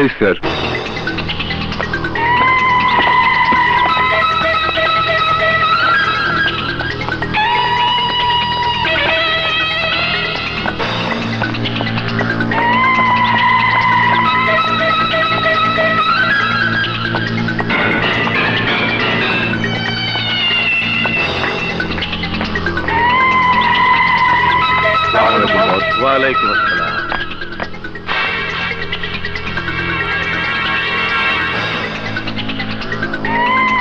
জি sir. ওয়ালাইকুম আসসালাম।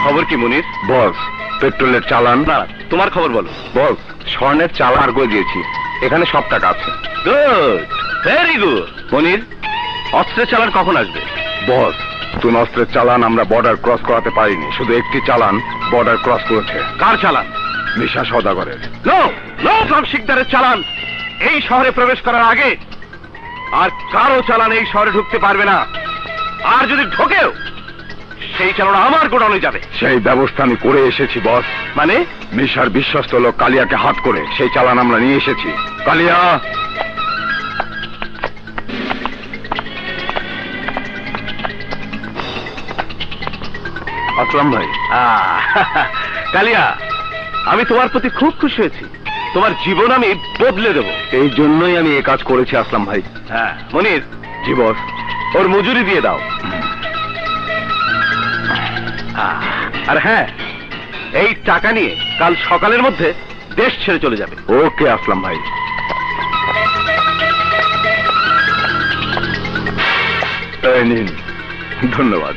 খবর কি মুনির? বস, পেট্রোলের চালান। না, তোমার খবর বলো। বস, স্বর্ণের চালান আর করে দিয়েছি, এখানে সব টাকা আছে। Good, very good. মুনির, অস্ত্রের চালান কখন আসবে? বস, তুমি অস্ত্রের চালান আমরা বর্ডার ক্রস করাতে পারিনি, শুধু একটি চালান বর্ডার ক্রস করেছে। কার চালান? মিশা সওদাগরের। নো নো, সব শিকদারের চালান এই শহরে প্রবেশ করার আগে আর কারো চালান এই শহরে ঢুকতে পারবে না। আর যদি ঢোকেও সেই চালান আমার গোডাউনে যাবে। সেই ব্যবস্থা আমি করে এসেছি বস। মানে? মিশার বিশ্বস্ত লোক কালিয়াকে হাত করে সেই চালান আমরা নিয়ে এসেছি। কালিয়া, আসলাম ভাই। কালিয়া, আমি তোমার প্রতি খুব খুশি হয়েছি। তোমার জীবন আমি বদলে দেব। এই জন্যই আমি এ কাজ করেছি আসলাম ভাই। হ্যাঁ মনির। জি বস। ওর মজুরি দিয়ে দাও। আর হ্যাঁ, এই টাকা নিয়ে কাল সকালের মধ্যে দেশ ছেড়ে চলে যাবে। ওকে আসলাম ভাই। এই নিন, ধন্যবাদ।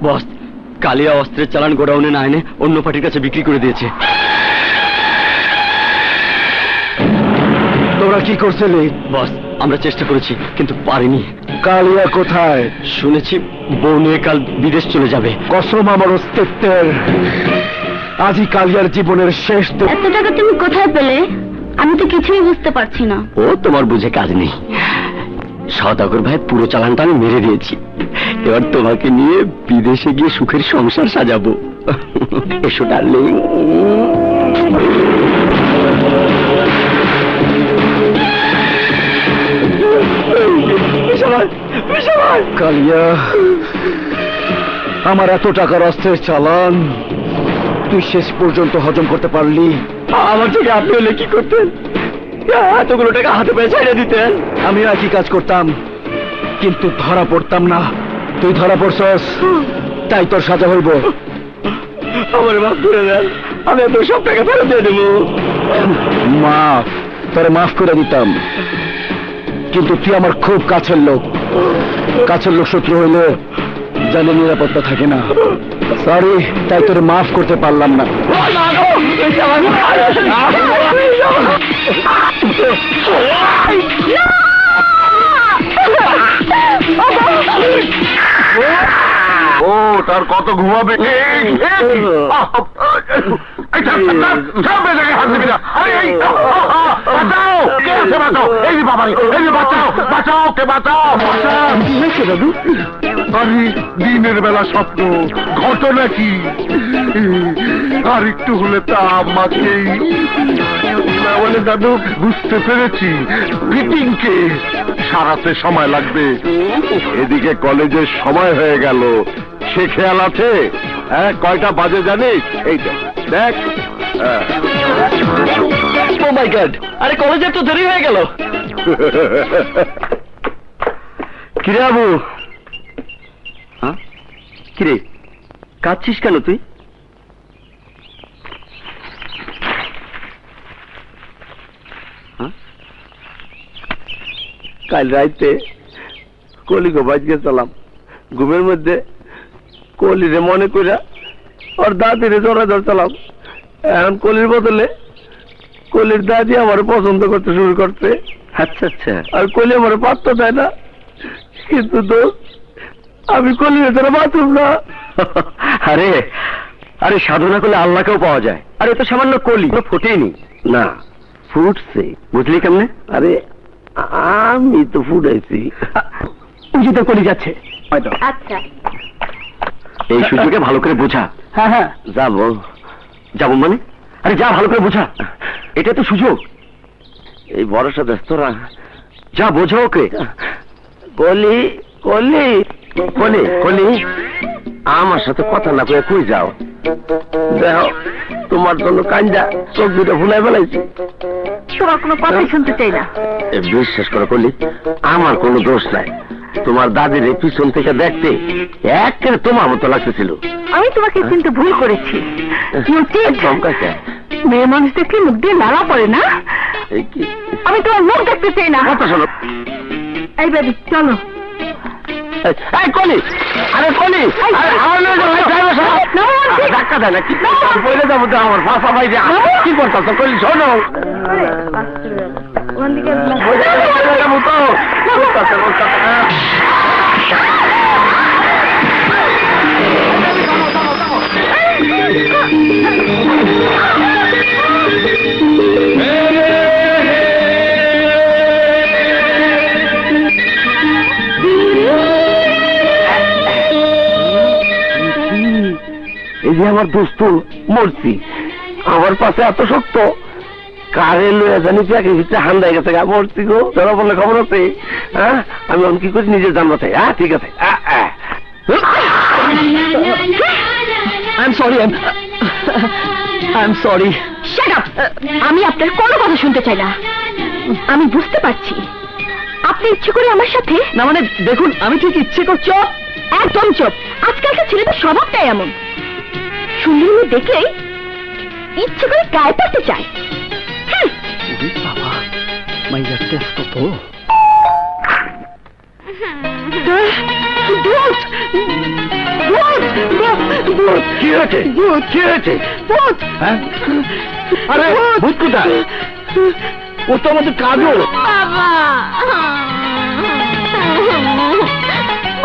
বস, কালিয়া অস্ত্রের চালান গোডাউনে না এনে অন্য পার্টির কাছে বিক্রি করে দিয়েছে। তোরা কি করছিলে? বস, আমরা চেষ্টা করেছি কিন্তু পারিনি। কালিয়া কোথায়? শুনেছি বউ নিয়ে কাল বিদেশ চলে যাবে। কসম আমার অস্তিত্বের, আজই কালিয়ার জীবনের শেষ। এত টাকা তুমি কোথায় পেলে? আমি তো কিছুই বুঝতে পারছি না। ও তোমার বুঝে কাজ নেই। সওদাগর ভাই পুরো চালানটা আমি মেরে দিয়েছি। এবার তোমাকে নিয়ে বিদেশে গিয়ে সুখের সংসার সাজাবো। এসো ডার্লিং। কালিয়া, আমার এত টাকার অস্ত্রের চালান তুই শেষ পর্যন্ত হজম করতে পারলি? আমার থেকে আপনি হলে কি করতেন? এতগুলো টাকা হাতে পেয়ে ছাড়িয়ে দিতেন। আমি একই কাজ করতাম, কিন্তু ধরা পড়তাম না। তুই ধরা পড়ছস, তাই তোর সাজা হইব। আমার মাফ করে দেন, আমি তোর সব টাকা ফেরত দিয়ে দেবো। মাফ? তোরে মাফ করে দিতাম, কিন্তু তুই আমার খুব কাছের লোক। কাছের লোক শত্রু হইলে জানে নিরাপত্তা থাকে না। সরি, তাই তোর মাফ করতে পারলাম না। ও তার কত ঘুমাবে? দিনের বেলা স্বপ্ন, ঘটনা কি? আর একটু হলে তা আমাকেই বলে। দাদু, বুঝতে পেরেছি, মিটিংকে সারাতে সময় লাগবে। এদিকে কলেজের সময় হয়ে গেল, সে খেয়াল আছে? হ্যাঁ, কয়টা বাজে জানিস? এই দেখ। ও মাই গড, আরে কলেজে তো দেরি হয়ে গেল। কিরে আবু? হ্যাঁ, কিরে কাঁদছিস কেন তুই? কাল রাইতে কলিকে বাজ গেছিলাম, ঘুমের মধ্যে কলিরে মনে কইরা ওর দাদিরে জড়া ধরছিলাম। এখন কলির বদলে কলির দাদি আমার পছন্দ করতে শুরু করছে। আচ্ছা আচ্ছা। আর কলি আমার পাত্তা দেয় না, কিন্তু দোস্ত আমি কলিরে ধরে বাঁচুম না। আরে আরে সাধনা করলে আল্লাহকেও পাওয়া যায়। আরে তো সামান্য কলি, ফোটেনি। না, ফুটছে। বুঝলি কেমনে? আরে আমি তো ফুটাইছি। উচিত করে যাচ্ছে হয়তো। আচ্ছা এই সুযোগে ভালো করে বোঝা। হ্যাঁ হ্যাঁ যাবো যাবো মানে? আরে যা, ভালো করে বোঝা, এটা তো সুযোগ। এই ভরসা দেশ তোরা। যা বোঝা ওকে। কলি কলি কলি কলি আমার সাথে কথা না কয়ে কই যাও? দেখো তোমার জন্য কান্দা চোখ দুটো ভুলাই বেলাইছি। তোমার কোনো কথাই শুনতে চাই না। বিশ্বাস করো কলি, আমার কোনো দোষ নাই। তোমার দাদির এই পিছন থেকে দেখতে একেবারে তোমার মতো লাগতেছিল। আমি তোমাকে কিন্তু ভুল করেছি। মেয়ে মানুষ দেখলে মুখ দিয়ে লালা পড়ে না। আমি তোমার মুখ দেখতে চাই না। কথা শোনো। এই বেবি চলো। এই কলি, আরে কলি, আরে আমার ধাক্কা দেয় না কি? বলে যাবো তো আমার ফাঁসা ভাই যে কি করতেছ? কলি শোনো, যাবো তো এই যে আমার দোস্ত মরছি, আমার পাশে এত শক্ত কারে লইয়া জানি প্যাকের ভিতরে হান্দাই গেছে। মরছি গো, ধরা বললে খবর আছে। হ্যাঁ আমি কি করছি নিজের জানবো চাই। হ্যাঁ ঠিক আছে। আমি আপনার কোনো কথা শুনতে চাই না। আমি বুঝতে পারছি আপনি ইচ্ছে করে আমার সাথে না, মানে দেখুন আমি ঠিক ইচ্ছে করছো। একদম চুপ। আজকালকার ছেলেদের স্বভাবটাই এমন, সুন্দরী দেখলেই ইচ্ছে করে গায়ে পড়তে চায়। বাবা মাইয়ার টেস্ট কত? কি হয়েছে? কি হয়েছে? আরে ভূত কোথায়? ও তো আমাদের কাজল।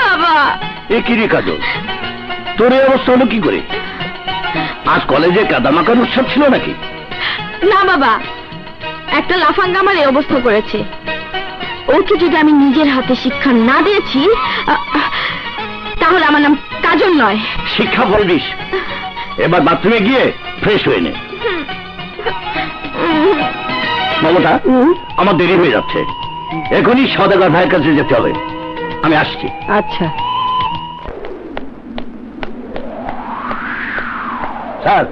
বাবা এ কি রে কাজল, তোর এই অবস্থা হলো কি করে? আজ কলেজে কাদামাকার উৎসব ছিল নাকি? না বাবা, একটা লাফাঙ্গা আমার এই অবস্থা করেছে। ওকে যদি আমি নিজের হাতে শিক্ষা না দিয়েছি তাহলে আমার নাম কাজল নয়। শিক্ষা বলবিস? এবার বাথরুমে গিয়ে ফ্রেশ হয়ে নে। মমতা, আমার দেরি হয়ে যাচ্ছে, এখনই সওদাগর ভাইয়ের কাছে যেতে হবে। আমি আসছি। আচ্ছা স্যার।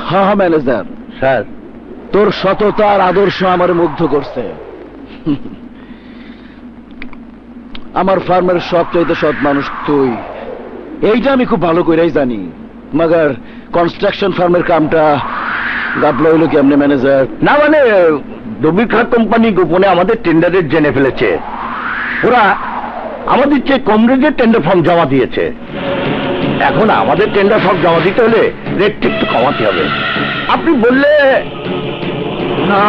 হ্যাঁ ম্যানেজার স্যার, তোর সততা আর আদর্শ আমার মুগ্ধ করছে। আমার ফার্মের সবচাইতে সৎ মানুষ তুই, এইটা আমি খুব ভালো করেই জানি। মাগার কনস্ট্রাকশন ফার্মের কামটা গাবলা হইল কেমনে ম্যানেজার? না মানে ডবির খাট কোম্পানি গোপনে আমাদের টেন্ডারের জেনে ফেলেছে। ওরা আমাদের চেয়ে কম রেটের টেন্ডার ফর্ম জমা দিয়েছে। এখন আমাদের টেন্ডার ফর্ম জমা দিতে হলে রেটটা একটু কমাতে হবে। আপনি বললে না,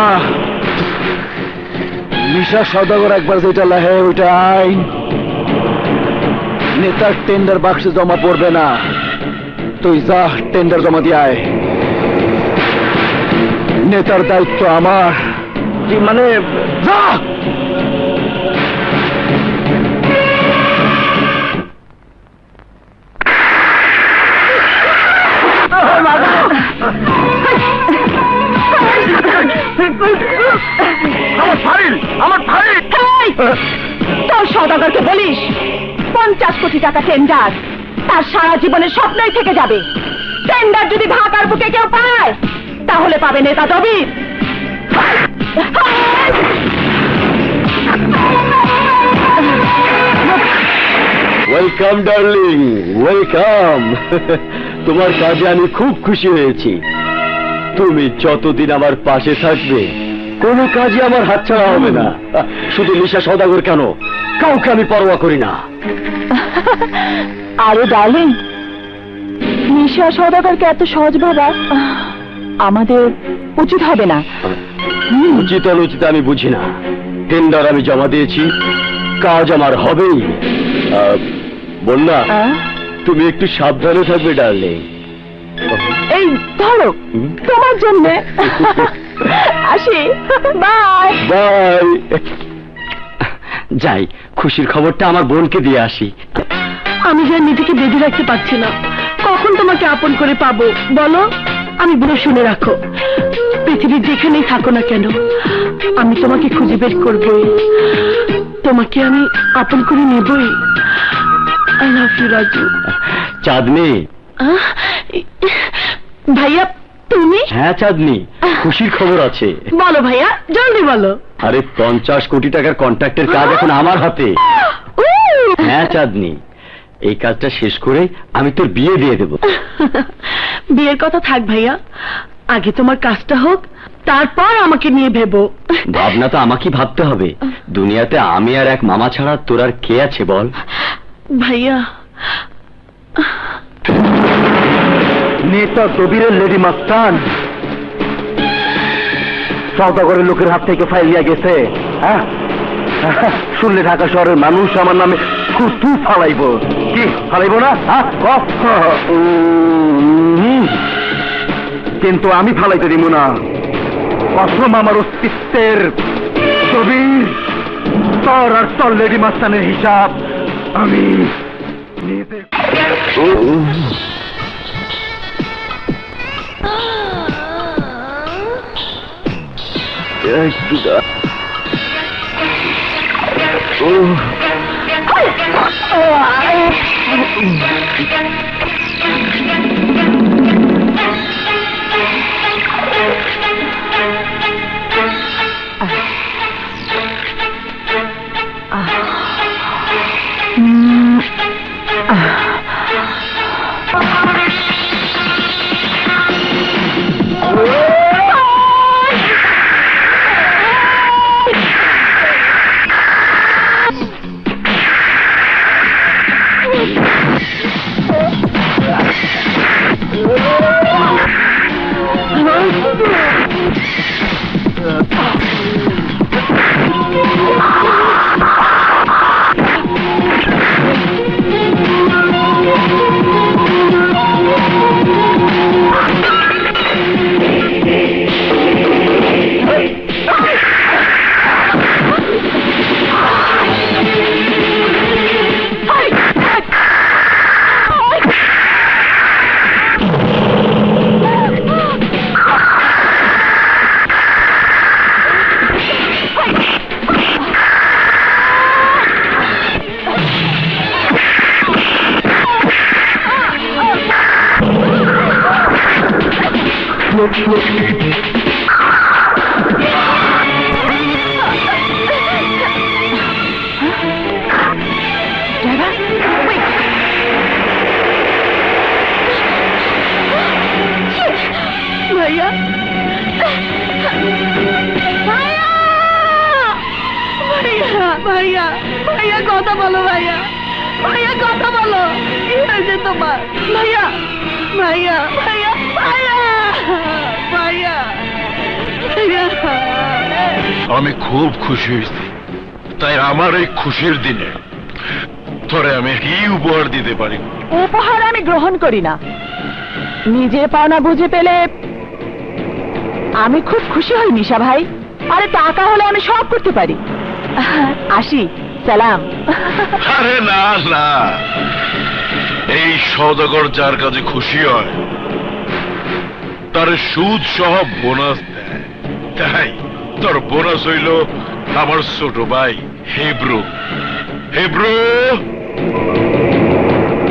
নিশা সওদাগর একবার যেটা লাহে ওইটা আইন। নেতার টেন্ডার বাক্সে জমা পড়বে না, তুই যা টেন্ডার জমা দিয়ে আয়। নেতার দায়িত্ব আমার। মানে যা। আমার ফাইল তোর সওদাগরকে বলিস 50 কোটি টাকা টেন্ডার, তার সারা জীবনের স্বপ্নই থেকে যাবে। টেন্ডার যদি ঢাকার বুকে কেউ পায় তাহলে পাবে নেতা দবির। Welcome darling, welcome. তোমার কাজে আমি খুব খুশি হয়েছি। তুমি যতদিন আমার পাশে থাকবে কোনো কাজে আমার হাতছাড়া হবে না। শুধু নিশা সওদাগর কেন, কাউকে আমি পরোয়া করি না। আরে ডার্লিং, নিশা সওদাগরকে এত সহজ ভাবা আমাদের উচিত হবে না। উচিত অনুচিত আমি বুঝি না। টেন্ডার আমি জমা দিয়েছি, কাজ আমার হবেই। বললা তুমি একটু সাবধানে থাকবে ডার্লিং। এই ধরো তোমার জন্য। আসি, বাই বাই। যাই খুশির খবরটা আমার বোনকে দিয়ে আসি। আমি যে নিজেকে বেঁধে রাখতে পারছি না, কখন তোমাকে আপন করে পাবো বলো? আমি বলে শুনে রাখো, পৃথিবীর যেখানেই থাকো না কেন আমি তোমাকে খুঁজে বের করবই, তোমাকে আমি আপন করে নেবই। I love you Raju. Chandni. ভাইয়া তুমি? হ্যাঁ চাঁদনি, খুশির খবর আছে। বলো ভাইয়া, জলদি বলো। আরে 50 কোটি টাকার কন্ট্রাক্টের কাজ এখন আমার হাতে। হ্যাঁ চাঁদনি, এই কাজটা শেষ করে আমি তোর বিয়ে দিয়ে দেব। বিয়ের কথা থাক ভাইয়া, আগে তোমার কাজটা হোক, তারপর আমাকে নিয়ে ভেবো। ভাবনা তো আমাকেই ভাবতে হবে। দুনিয়াতে আমি আর এক মামা ছাড়া তোর আর কে আছে বল? ভাইয়া নেতা কবিরের লেডি মাস্তান সওদাগরের লোকের হাত থেকে ফাইলিয়া গেছে। হ্যাঁ, শুনলে ঢাকা শহরের মানুষ আমার নামে থু ফালাইব। কি ফালাইব না? কিন্তু আমি ফালাইতে দিব না। কসম আমার অস্তিত্বের। কবির, তোর আর তোর লেডি মাস্তানের হিসাব আমি নিতে। ভাইয়া ভাইয়া ভাইয়া কথা বলো, ভাইয়া ভাইয়া কথা বলো, কি হয়েছে তোমার? ভাইয়া ভাইয়া ভাইয়া ভাইয়া ভাইয়া ভাইয়া। আমি খুব খুশি হয়েছি, তাই আমার এই খুশির দিনে তোরে আমি কি উপহার দিতে পারি? উপহার আমি গ্রহণ করি না, নিজে পাওনা বুঝে পেলে আমি খুব খুশি হই নিশা ভাই। আরে টাকা হলে আমি সব করতে পারি। আসি, সালাম। আরে না না, এই সওদাগর যার কাছে খুশি হয় তার সুদ সহ বোনাস দেয়। তাই তোর বোনাস হইল আমার ছোট ভাই হেব্রু। হেব্রু,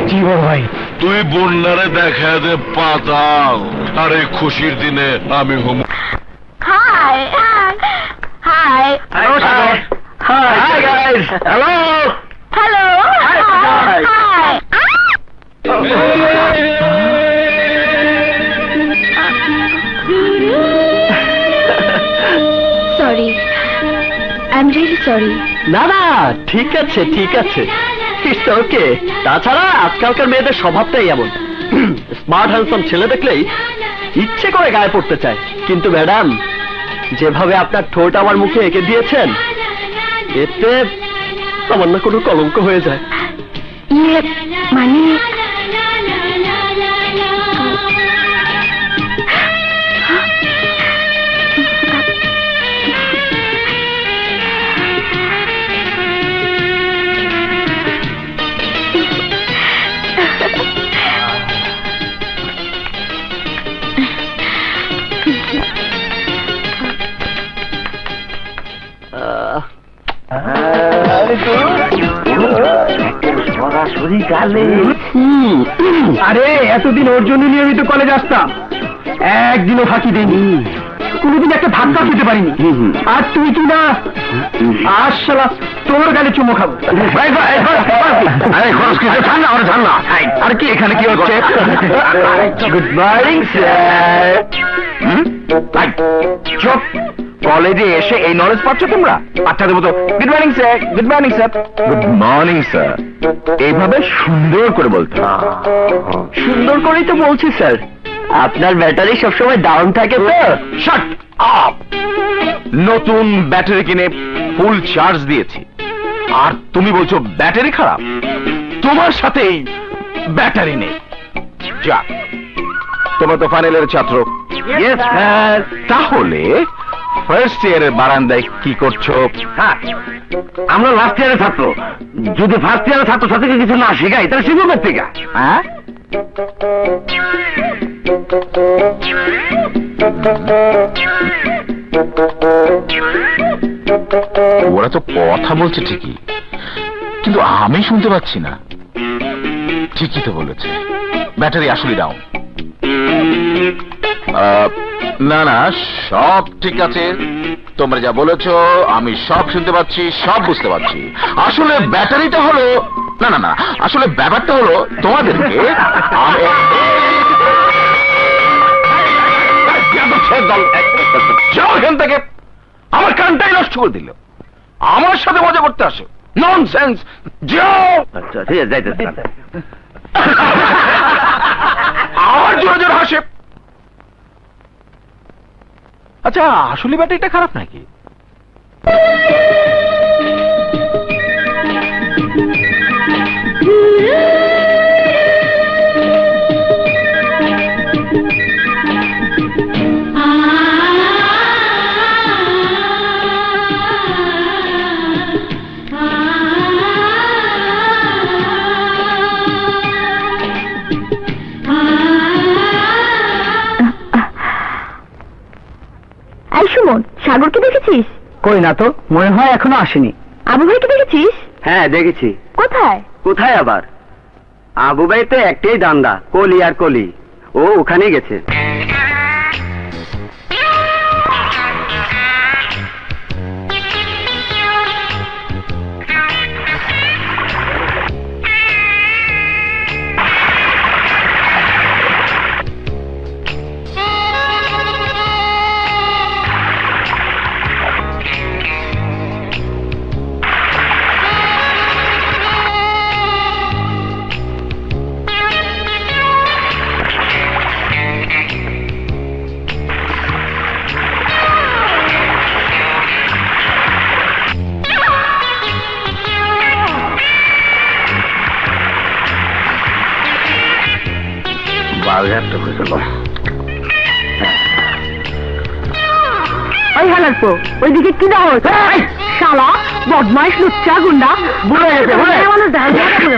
জি ভাই। তুই বন্যারে দেখা দে পাতাল, আর এই খুশির দিনে আমি হুম। Hi hi Hello, Sagar. Hi guys. Hello. Hello Hi. Sorry, I am really sorry. না না, ঠিক আছে ঠিক আছে, ইটস ওকে। তাছাড়া আজকালকার মেয়েদের স্বভাবটাই এমন, স্মার্ট হ্যান্ডসাম ছেলে দেখলেই ইচ্ছে করে গায়ে পড়তে চায়। কিন্তু ম্যাডাম, যেভাবে আপনার ঠোঁট আমার মুখে এঁকে দিয়েছেন, এতে আমার না কোনো কলঙ্ক হয়ে যায়। ইয়ে মানে আরে এতদিন ওর জন্য নিয়মিত কলেজ আসতাম, একদিনও ফাঁকি দিইনি, কোনোদিন একটা ধাক্কা খেতে পারিনি। আর তুই কি না আসলা তোর গালে চুমো খাবো। ঠান্ডা আর কি এখানে কি হচ্ছে? Good morning sir. চুপ, কলেজে এসে এই নলেজ পাচ্ছ তোমরা? বাচ্চাদের মতো good morning sir, good morning sir, good morning sir এইভাবে সুন্দর করে বলতে। সুন্দর করেই তো বলছি স্যার, আপনার ব্যাটারি সবসময় ডাউন থাকে তো। Shut up! নতুন ব্যাটারি কিনে ফুল চার্জ দিয়েছি, আর তুমি বলছো ব্যাটারি খারাপ? তোমার সাথেই ব্যাটারি নেই। যা, তোমরা তো ফাইনালের ছাত্র। তাহলে ফার্স্ট ইয়ারের বারান্দায় কি করছো? হ্যাঁ, আমরা লাস্ট ইয়ারের ছাত্র। যদি ফার্স্ট ইয়ারের ছাত্র ছাত্রীকে কিছু না শেখাই তাহলে শিখবে থেকে। হ্যাঁ, ওরা তো কথা বলছে ঠিকই, কিন্তু আমি শুনতে পাচ্ছি না। ঠিকই তো বলেছে, ব্যাটারি আসলে ডাউন। না না, সব ঠিক আছে, তোমরা যা বলেছো আমি সব শুনতে পাচ্ছি, সব বুঝতে পারছি। আসলে ব্যাটারিটা হলো, না না না, আসলে ব্যাপারটা হলো তোমাদেরকে যাও এখান থেকে, আমার কানটাই নষ্ট করে দিল। আমার সাথে মজা করতে আসে, ননসেন্স। যাও। আচ্ছা ঠিক আছে, যাইতেছি। আমার জোরে জোরে হাসে। আচ্ছা, আসলে ব্যাটারিটা খারাপ নাকি? সুমন, সাগরকে দেখেছিস? কই না তো, মনে হয় এখনো আসেনি। আবু ভাইকে দেখেছিস? হ্যাঁ দেখেছি। কোথায়? কোথায় আবার? আবু ভাই তো একটাই দান্দা, কলি আর কলি। ও ওখানেই গেছে। ওই হালারপো, ওইদিকে কি দাও? শালা বদমাইশ, লুচ্চা, গুন্ডা। ভুলে গেছে, ভুলে।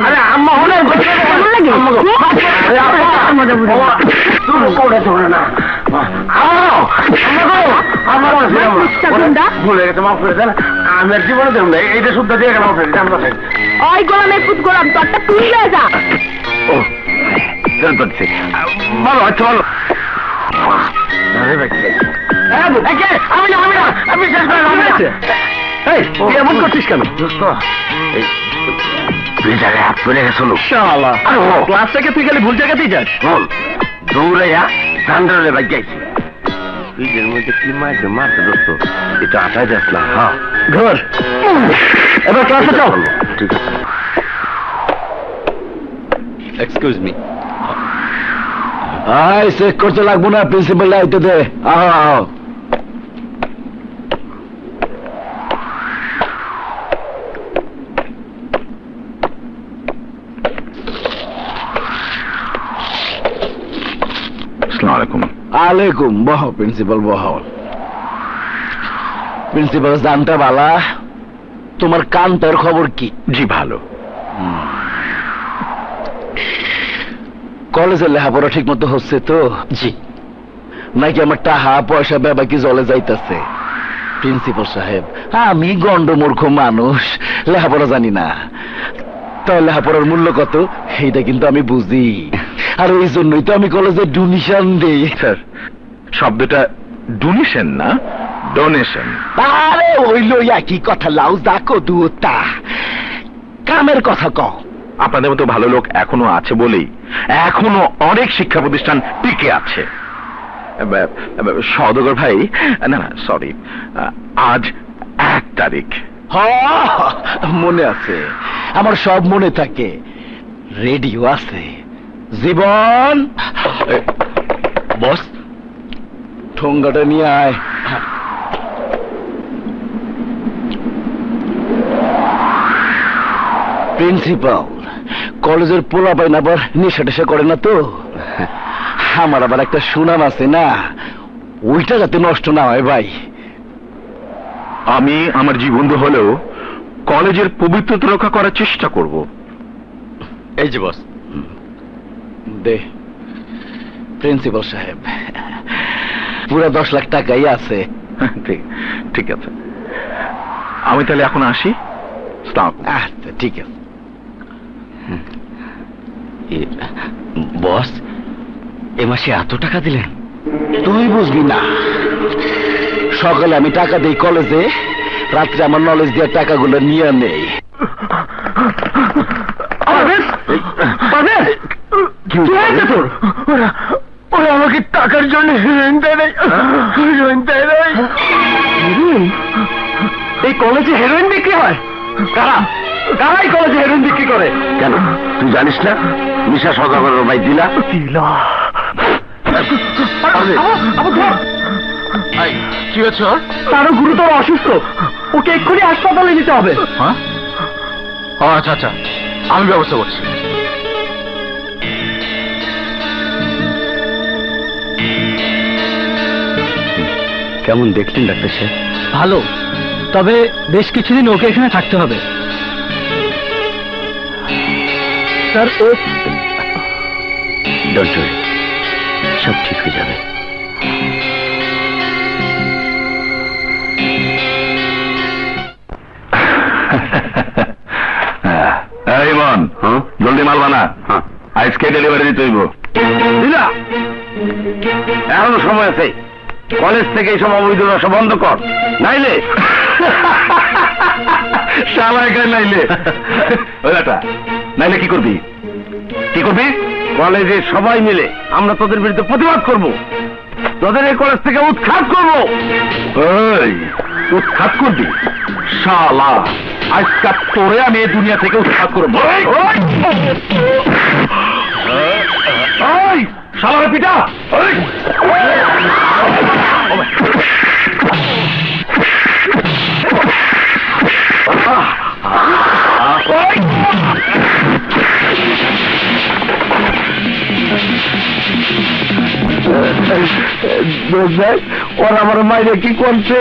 আরে আম্মা হলে ভুলে গেছে, মাফ করে দেন। আমি আর জীবনে দেব না, এইটা শুদ্ধ দিয়ে গেলাম। ওই গোলামের পুত গোলাম, তোরটা তুই লয়ে যা। ও করছি, ভালো আচ্ছা, ভালো। আমি শেষ করে এমন করছিস কেন? তুই জায়গায় হাত পড়ে গেছিল। ক্লাস থেকে তুই গেলে ভুল জায়গাতেই যাস। বল, দৌড়াইয়া ধান্ডারে বাগিয়েছি। ফ্রিজের মধ্যে কি মারছে মারছে দোস্ত, এটা আটাই যাস না। হ্যাঁ ঘর, এবার ক্লাসে চল। ঠিক আছে। Excuse me. চেক করতে লাগবো না, প্রিন্সিপাল দায়িত্ব দে। আহ আলাইকুম। বহ প্রিন্সিপাল, বহ। প্রিন্সিপাল জানটা বালা, তোমার কান্তার খবর কি? জি ভালো। কলেজের লেখাপড়া ঠিক মতো হচ্ছে তো? জি। নাকি আমার টাকা পয়সা ব্যাবা কি জলে যাইতেছে? প্রিন্সিপাল সাহেব, আমি গন্ডমূর্খ মানুষ, লেখাপড়া জানি না। তাহলে লেখাপড়ার মূল্য কত এইটা কিন্তু আমি বুঝি, আর এই জন্যই তো আমি কলেজে ডোনেশন দেই। স্যার, শব্দটা ডোনেশন না, ডোনেশন। আরে ওইলো একই কথা, লাউ দেখো দুটা কামের কথা কও। আপনাদের মতো ভালো লোক এখনো আছে বলেই এখনো অনেক শিক্ষা প্রতিষ্ঠান টিকে আছে। সওদাগর ভাই, না না সরি, আজ 1 তারিখ। মনে আছে, আমার সব মনে থাকে, রেডিও আছে। জীবন বস, ঠোঙ্গাটা নিয়ে আয়। প্রিন্সিপাল, কলেজের পোলা পাইন আবার নেশা টেশা করে না তো? আমার আবার একটা সুনাম আছে না, ওইটা যাতে নষ্ট না হয় ভাই। আমি আমার জীবন হলেও কলেজের পবিত্রতা রক্ষা করার চেষ্টা করব। এই যে বস, দে। প্রিন্সিপাল সাহেব, পুরো 10 লাখ টাকাই আছে। ঠিক আছে, আমি তাহলে এখন আসি। আচ্ছা ঠিক আছে। বস, এ মাসে এত টাকা দিলেন? তুই বুঝবি না, সকালে আমি টাকা দেই কলেজে, রাত্রে আমার নলেজ দিয়ে টাকাগুলো নিয়ে নেই। ওরা আমাকে টাকার জন্য হিরোইন দেয় নাই। এই কলেজে হেরোইন বিক্রি হয়? কারাই কলেজে হেরোইন বিক্রি করে? কেন তুই জানিস না? নিশা সওদাগরের ভাই দিলা। কি হয়েছে? তারও গুরুতর অসুস্থ, ওকে এক্ষুনি হাসপাতালে নিতে হবে। হ্যাঁ, আচ্ছা আচ্ছা, আমি ব্যবস্থা করছি। কেমন দেখলেন ডাক্তার সাহেব? ভালো, তবে বেশ কিছুদিন ওকে এখানে থাকতে হবে। স্যার, ও ডোন্ট ওয়ারি, সব ঠিক হয়ে যাবে। ইমন, জলদি মাল বানা, আজকে ডেলিভারি দিতে হইব। এখনো সময় আছে, কলেজ থেকে এই সব অবৈধ রসা বন্ধ কর, নাইলে নাইলে কি করবি? কি করবি? কলেজে সবাই মিলে আমরা তোদের বিরুদ্ধে প্রতিবাদ করব, তোদের এই কলেজ থেকে উৎখাত করব। উৎখাত করবি? শালা, আজকাল তোরে আমি এই দুনিয়া থেকে উৎখাত করবো। শালারে পিটা! ওরা আমার মাইরে কি করছে?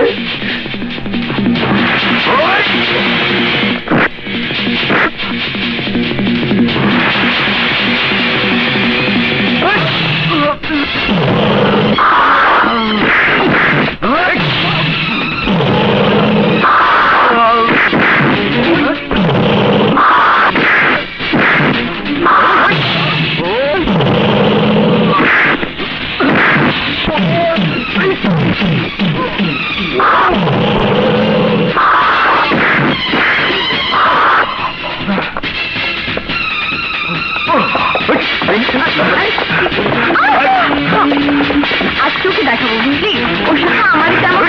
আজ চোখে দেখাবো, বুঝলি? ওর সাথে আমারই তেমন।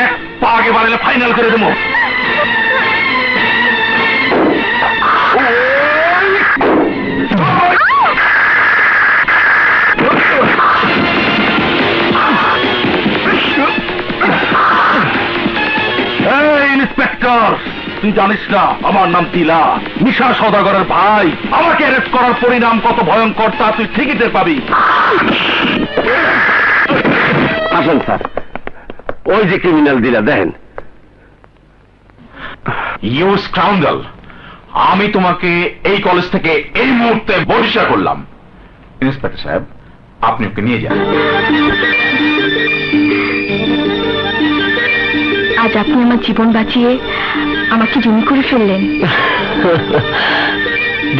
এক পা আগে বাড়ালে ফাইনাল করে দেবো। ইন্সপেক্টর, তুই জানিস না আমার নাম তিলা, নিশা সওদাগরের ভাই। আমাকে অ্যারেস্ট করার পরিণাম কত ভয়ঙ্কর তা তুই ঠিকই টের পাবি। আসেন স্যার, ওই যে ক্রিমিনাল দিলা দেখেন। ইউ স্কাউন্ডাল, আমি তোমাকে এই কলেজ থেকে এই মুহূর্তে বহিষ্কার করলাম। ইন্সপেক্টর সাহেব, আপনি ওকে নিয়ে যান। আজ আপনি আমার জীবন বাঁচিয়ে আমাকে ঋণী করে ফেললেন।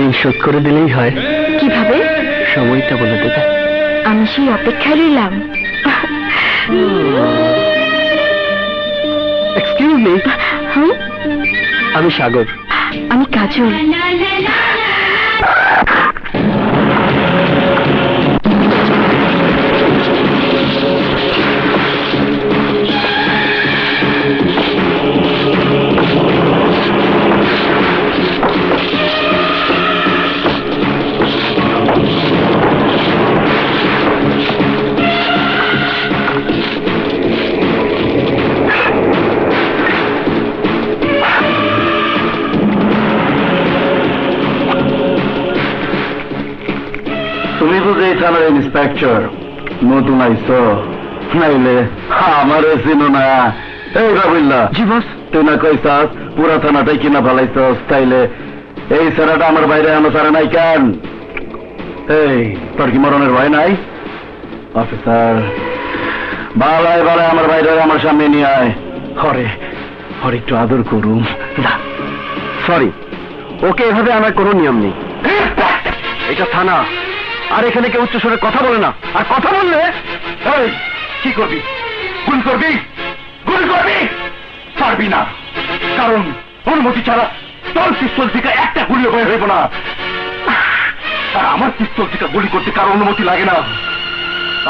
ঋণ শোধ করে দিলেই হয়। কিভাবে? সময়টা বলে দেবে। আমি সেই অপেক্ষায় রইলাম। Excuse me. আমি সাগর। আমি কাজল। তুমি বুঝে থানার ইন্সপেক্টর নতুন আইছো, নাইলে আমারে চিনো না। এই রাবিল্লা, জি বস। তুই না কইসাস পুরা থানাটাই কিনা ফেলাইছস, তাইলে এই সেরাটা আমার বাইরে আনো সারা নাই কেন? এই তোর কি মরণের ভয় নাই? অফিসার বালায় বালায় আমার বাইরে আমার সামনে নিয়ে আয়। হরে হরে একটু আদর করুম। সরি, ওকে এভাবে আনার কোনো নিয়ম নেই। এটা থানা, আর এখানে কেউ উচ্চস্বরে কথা বলে না। আর কথা বললে এই, কি করবি? গুলি করবি? গুলি করবি? পারবি না, কারণ অনুমতি ছাড়া তোর পিস্তল থেকে একটা গুলিও বের হইব না। আর আমার পিস্তল থেকে গুলি করতে কারো অনুমতি লাগে না।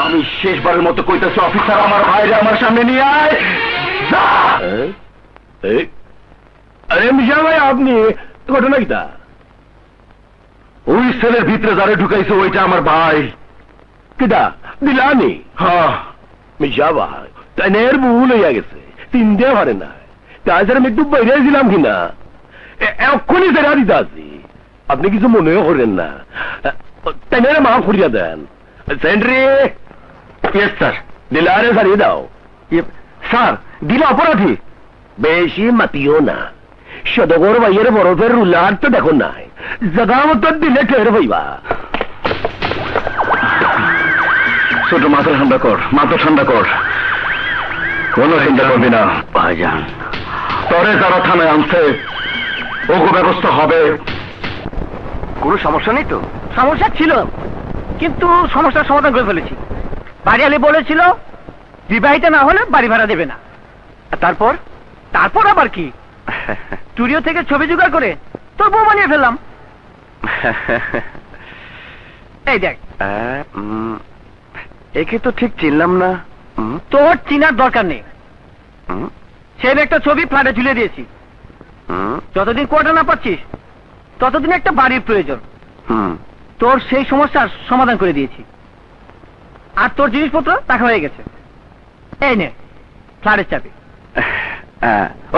আমি শেষবারের মতো কইতেছি, অফিসার আমার ভাইরে আমার সামনে নিয়ে আয়। যা! আরে মিশা ভাই, আপনি ঘটনা কিটা? ওই সেলের ভিতরে যারে ঢুকাইছে ওইটা আমার ভাই। কিটা দিলানি? হ্যাঁ, মিশা ভাই তাই নের ভুল হইয়া গেছে, তিনটে পারে না। তাছাড়া আমি একটু বাইরে ছিলাম কিনা, এক্ষুনি সেরা দিতে আছি। আপনি কিছু মনেও করেন না, তাই নের মাফ করিয়া দেন। Sentry, yes sir. দিলারে সারিয়ে দাও। স্যার, দিলে অপরাধী। বেশি মাতিও না, সদগর ভাইয়ের বরফের রুলার তো দেখো নাই, জাগা মতো দিলে টের হইবা। ছোট মাথা ঠান্ডা কর, মাথা ঠান্ডা কর, কোনো চিন্তা করবি না। ভাইজান, তরে যারা থানায় আনছে ওগো ব্যবস্থা হবে। কোনো সমস্যা নেই তো? সমস্যা ছিল, কিন্তু সমস্যার সমাধান করে ফেলেছি। বাড়িয়ালি বলেছিল বিবাহিতা না হলে বাড়ি ভাড়া দেবে না। তারপর? তারপর আবার কি, স্টুডিও থেকে ছবি জোগাড় করে তোর বউ বানিয়ে ফেললাম। এই দেখ, একে তো ঠিক চিনলাম না। তোর চিনার দরকার নেই। সে একটা ছবি ফ্ল্যাটে ঝুলে দিয়েছি। যতদিন কোয়ার্টার না পাচ্ছিস ততদিন একটা বাড়ির প্রয়োজন। তোর সেই সমস্যার সমাধান করে দিয়েছি, আর তোর জিনিসপত্র দেখা হয়ে গেছে। এই নে ফ্ল্যাটের চাবি।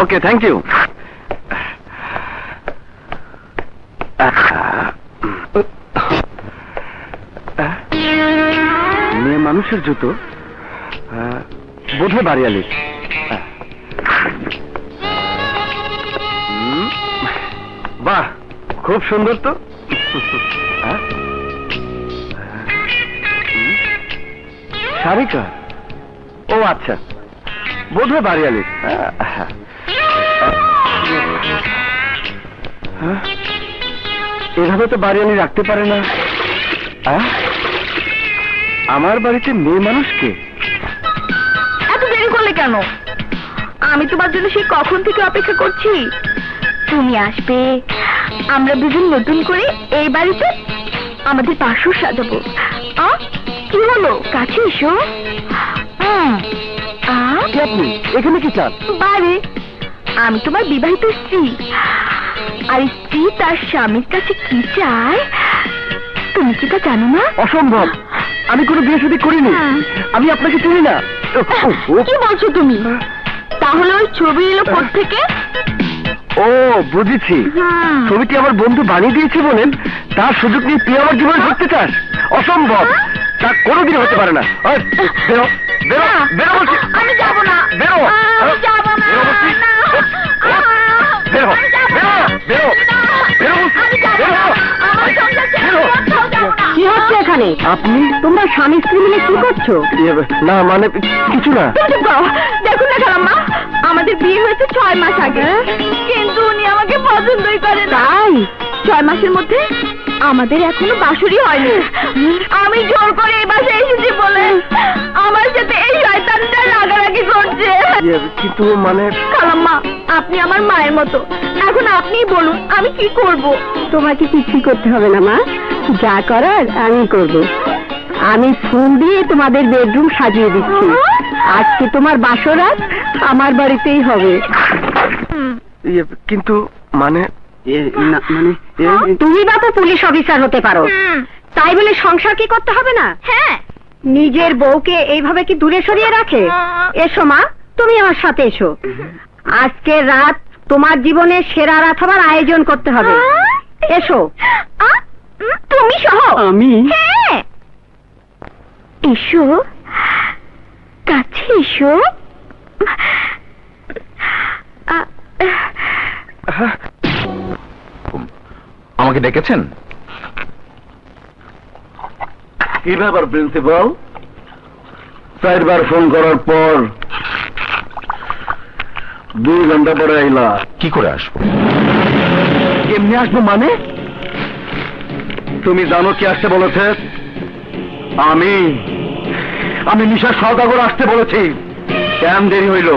ওকে, থ্যাংক ইউ। মেয়ে মানুষের জুতো, বোধহয় বাড়িয়ালি। বাহ, খুব সুন্দর তো। শারিকা? ও আচ্ছা, বোধহয় বাড়িয়ালি। এভাবে তো বাড়িয়ালি রাখতে পারে না। আমার বাড়িতে মেয়ে মানুষকে? এত দেরি করলে কেন? আমি তোমার জন্য সেই কখন থেকে অপেক্ষা করছি। তুমি আসবে, আমরা দুজন নতুন করে এই বাড়িতে আমাদের পাশও সাজাবো। কি হলো, কাছে এসো। আপনি এখানে কি চান? বাড়ি, আমি তোমার বিবাহিত স্ত্রী, আর স্ত্রী তার স্বামীর কাছে কি চায় তুমি কি তা জানো না? অসম্ভব, আমি কোনো বিয়ে শাদী করিনি। আমি আপনাকে চিনি না। কি বলছো তুমি? তাহলে ওই ছবি এলো কোত্থেকে? ও বুঝেছি, ছবিটি আমার বন্ধু বানিয়ে দিয়েছে বলেন তার সুযোগ নিয়ে তুই আমার জীবনে ঢুকতে চাস? অসম্ভব, তা কোনোদিন হতে পারে না। বেরো বেরো বেরো বলছি। আমি যাবো না। বেরো, আমি যাবো না। বেরো বলছি। বেরো বেরো বেরো বেরো বলছি। বেরো। কি হচ্ছে এখানে? আপনি? তোমরা স্বামী স্ত্রী মিলে কি করছো? না মানে কিছু না। দেখুন না খালাম্মা, আমাদের বিয়ে হয়েছে 6 মাস আগে, কিন্তু উনি আমাকে পছন্দই করে না। তাই 6 মাসের মধ্যে আমাদের এখনো বাসুরি হয়নি। আমি জোর করে এই বাসায় এসেছি বলে আমার সাথে এই শয়তানটা রাগারাগি করছে। কিন্তু মানে খালাম্মা, আপনি আমার মায়ের মতো, এখন আপনিই বলুন আমি কি করব? তোমাকে কিছুই করতে হবে না মা, যা করার আমি করব। আমি ফুল দিয়ে তোমাদের বেডরুম সাজিয়ে দিচ্ছি। আজকে তোমার বাসরাত আমার বাড়িতেই হবে। কিন্তু মানে তুমি বা তো পুলিশ অফিসার হতে পারো, তাই বলে সংসার কি করতে হবে না? হ্যাঁ, নিজের বউকে এইভাবে কি দূরে সরিয়ে রাখে? এসো মা, তুমি আমার সাথে এসো। আজকে রাত তোমার জীবনের সেরা রাত হবার আয়োজন করতে হবে। এসো। তুমি সহ? আমি? হ্যাঁ, এসো, কাছে এসো। আমাকে ডেকেছেন? কি ব্যাপার প্রিন্সিপাল? 4 বার ফোন করার পর 2 ঘন্টা পরে আইলা। কি করে আসবো? এমনি আসবো মানে? তুমি জানো কি আসতে বলেছে? আমি নিশা সওদাগর আসতে বলেছি। কেন দেরি হইল?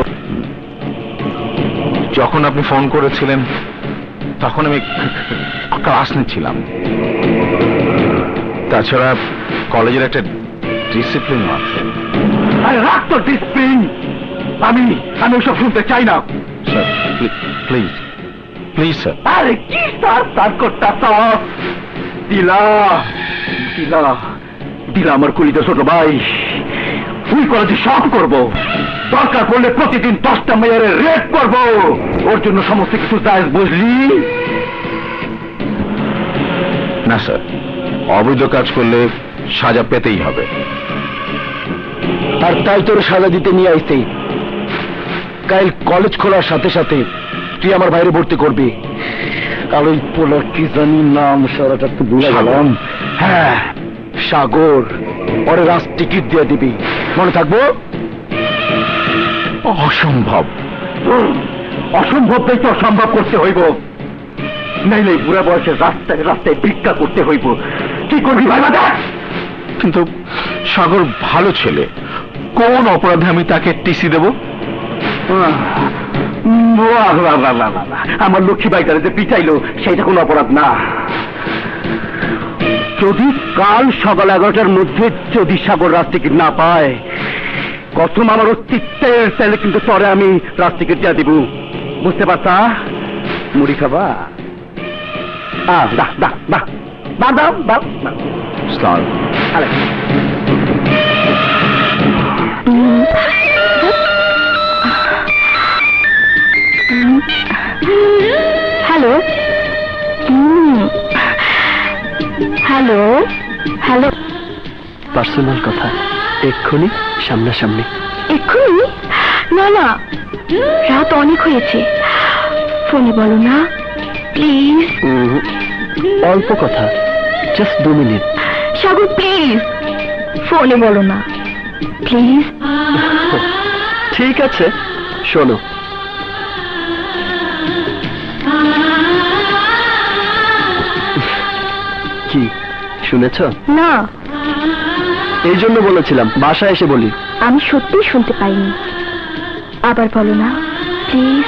যখন আপনি ফোন করেছিলেন তখন আমি ক্লাস নিচ্ছিলাম। তাছাড়া কলেজের একটা ডিসিপ্লিন আছে। আরে রাখ তো ডিসিপ্লিন। আমি ওসব শুনতে চাই না। Sir please please sir. আরে কি তার করতা দিলা আমার কুলিতে ছোট ভাই। ওই কলেজে সব করবো, দরকার পড়লে প্রতিদিন 10টা মেয়ের রেপ করবো। ওর জন্য সমস্ত কিছু জায়েজ, বুঝলি? না স্যার, অবৈধ কাজ করলে সাজা পেতেই হবে। আর তাই তোর সাজা দিতে নিয়ে আইছি। কাল কলেজ খোলার সাথে সাথে তুই আমার বাইরে ভর্তি করবি। আর ওই পোলার কি জানি নাম, সারাটা তো ভুলে গেলাম। হ্যাঁ, সাগর। ওরে রাজ টিকিট দিয়ে দিবি, মনে থাকবো? অসম্ভব। অসম্ভবটাই তো অসম্ভব করতে হইব। নাইলে বুড়া বয়সে রাস্তায় ভিক্ষা করতে হইব। কি করবি ভাই? কিন্তু সাগর ভালো ছেলে, কোন অপরাধে আমি তাকে টিসি দেব? আমার লক্ষ্মী বাইটারে যে পিটাইলো সেটা কোনো অপরাধ না। যদি কাল সকাল 11টার মধ্যে যদি সাগর রাজ টিকিট না পায়, কসম আমার অস্তিত্বের, তাহলে কিন্তু পরে আমি রাজ টিকিট দিয়ে দিব। বুঝতে পারছা? মুড়ি খাবা? হ্যালো হ্যালো হ্যালো, পার্সোনাল কথা, এক্ষুনি সামনাসামনি। এক্ষুনি? না না, রাত অনেক হয়েছে, ফোনে বলো না প্লিজ। অল্প কথা, জাস্ট 2 মিনিট। সাগর প্লিজ, ফোনে বলো না প্লিজ। ঠিক আছে, শোনো। কি শুনেছ? না। এই জন্য বলেছিলাম বাসায় এসে বলি। আমি সত্যিই শুনতে পাইনি, আবার বলো না প্লিজ।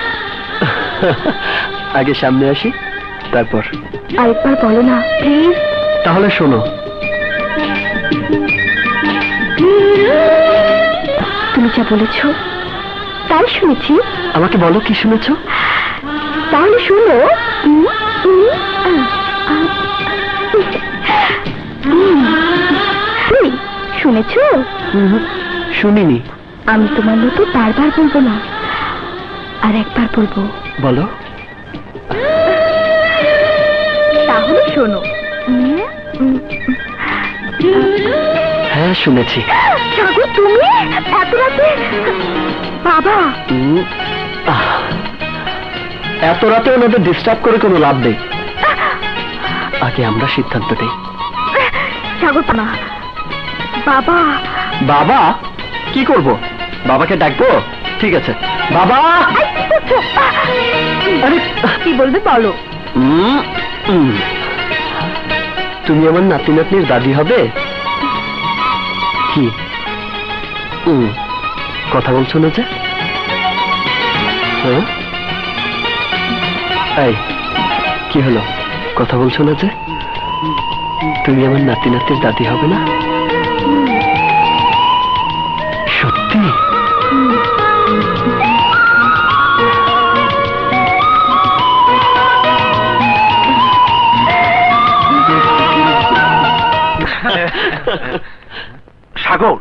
আগে সামনে আসি, তারপর। আরেকবার বলো না প্লিজ। তাহলে শোনো। তুমি যা বলেছ তাই শুনেছি। আমাকে বলো কি শুনেছ। তাহলে শুনো। শুনেছ? শুনিনি। আমি তোমার মতো বারবার বলবো না, আর একবার বলবো। বলো। তাহলে শোনো। হ্যাঁ শুনেছি। সাগর তুমি এত রাতে? বাবা, এত রাতে ওনাদের ডিস্টার্ব করে কোনো লাভ নেই। আগে আমরা সিদ্ধান্ত নেই। সাগর না, বাবা। বাবা কি করব? বাবাকে ডাকবো? ঠিক আছে বাবা। কি করছো? আরে কি বলবে বলো? তুমি আমার নাতি নাতনির দাদি হবে? কি কথা বলছো না যে? হ্যাঁ, এই কি হলো, কথা বলছো না যে? তুমি আমার নাতি নাতির দাদি হবে না? সত্যি? সাগর,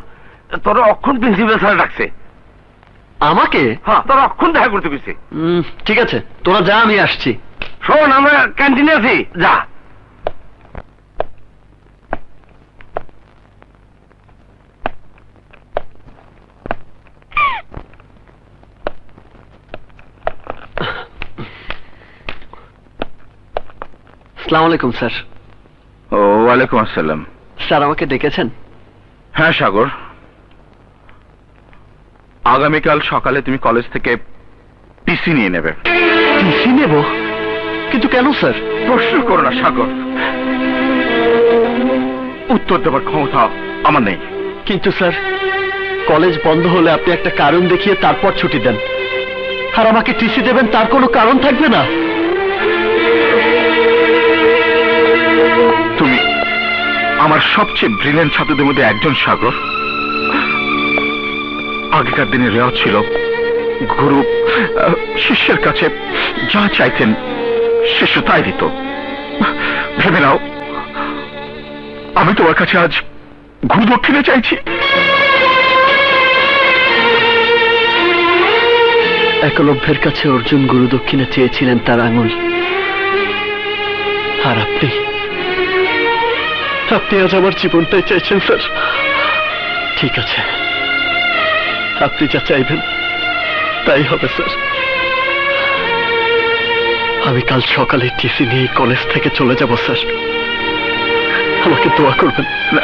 তোর অক্ষণ প্রিন্সিপাল স্যার ডাকছে। আমাকে? হ্যাঁ, তোর অক্ষণ দেখা করতে গেছে। ঠিক আছে, তোরা যা, আমি আসছি। শোন, আমরা ক্যান্টিনে আছি, যা। আসসালামু আলাইকুম স্যার। ওয়ালাইকুম আসসালাম। স্যার আমাকে ডেকেছেন? হ্যাঁ সাগর, আগামীকাল সকালে তুমি কলেজ থেকে পিসি নিয়ে নেবে। পিসি নেব? কিন্তু কেন স্যার? প্রশ্ন করো না সাগর, উত্তর দেবার ক্ষমতা আমার নেই। কিন্তু স্যার, কলেজ বন্ধ হলে আপনি একটা কারণ দেখিয়ে তারপর ছুটি দেন, আর আমাকে টিসি দেবেন তার কোনো কারণ থাকবে না। তুমি আমার সবচেয়ে ব্রিলিয়েন্ট ছাত্রদের মধ্যে একজন সাগর। আগেকার দিনে রেওয়াজ ছিল, গুরু শিষ্যের কাছে যা চাইতেন শিষ্য তাই দিত। ভেবে নাও, আমি তোমার কাছে আজ গুরু দক্ষিণে চাইছি। একলব্যের কাছে অর্জুন গুরু দক্ষিণে চেয়েছিলেন তার আঙুল, আর আপনি আজ আমার জীবনটাই চাইছেন স্যার। ঠিক আছে, আপনি যা চাইবেন তাই হবে স্যার। আমি কাল সকালে টিসি নিয়ে কলেজ থেকে চলে যাব স্যার। আমাকে দোয়া করবেন। না,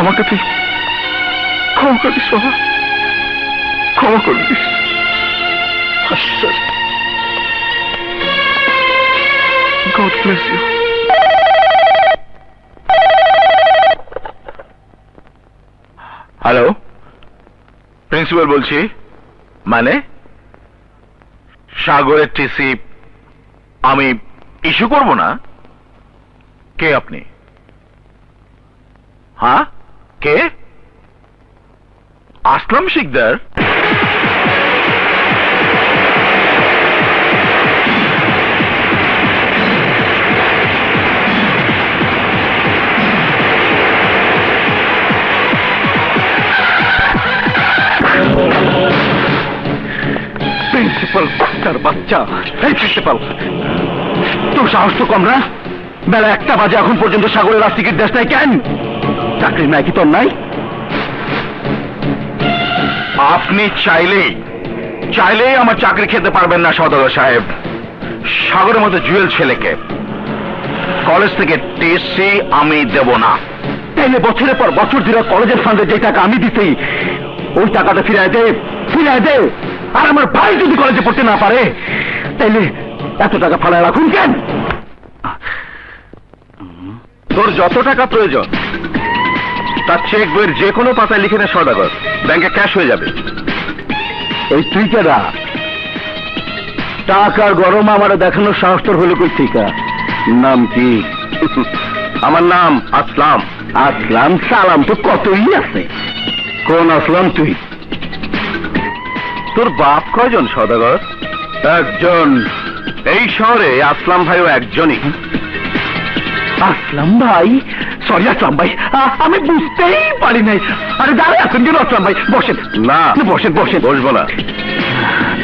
আমাকে তুই ক্ষমা করিস বাবা, ক্ষমা করিস। Sir, God bless you. Hello, principal বলছি। মানে সাগরের টিসি আমি ইস্যু করব না? কে আপনি? হ্যাঁ, কে? আসলাম শিকদার? প্রিন্সিপাল বাচ্চার বাচ্চা। এই প্রিন্সিপাল, তোর সাহস তো কম না? বেলা 1টা বাজে এখন পর্যন্ত সাগরের রাস্তিকের দেশ নাই কেন? চাকরি নাই কি তোর নাই? আপনি চাইলেই আমার চাকরি খেতে পারবেন না সওদাগর সাহেব। সাগরের মতো জুয়েল ছেলেকে কলেজ থেকে টিসি আমি দেব না। তাইলে বছরের পর বছর ধরে কলেজের ফান্ডে যে টাকা আমি দিছি, ওই টাকাটা ফিরায় দে। আর আমার ভাই যদি কলেজে পড়তে না পারে, তাইলে এত টাকা ফালায় রাখুন কেন? তোর যত টাকা প্রয়োজন তার চেক বইয়ের যে কোনো পাতায় লিখে নে সওদাগর, ব্যাংকে ক্যাশ হয়ে যাবে। এই তুই কেডা? টাকার গরম আমার দেখানোর সাহস তোর হলো কই থেকে? নাম কি? আমার নাম আসলাম। আসলাম সালাম তো কতই আছে। কোন আসলাম তুই? তোর বাপ কয়জন সওদাগর? একজন। এই শহরে আসলাম ভাইও একজনই। আসলাম ভাই? সরি আসলাম ভাই, আমি বুঝতেই পারি নাই। আরে দাঁড়ায় আছেন কেন আসলাম ভাই? বসেন না। বসেন। বসবো না।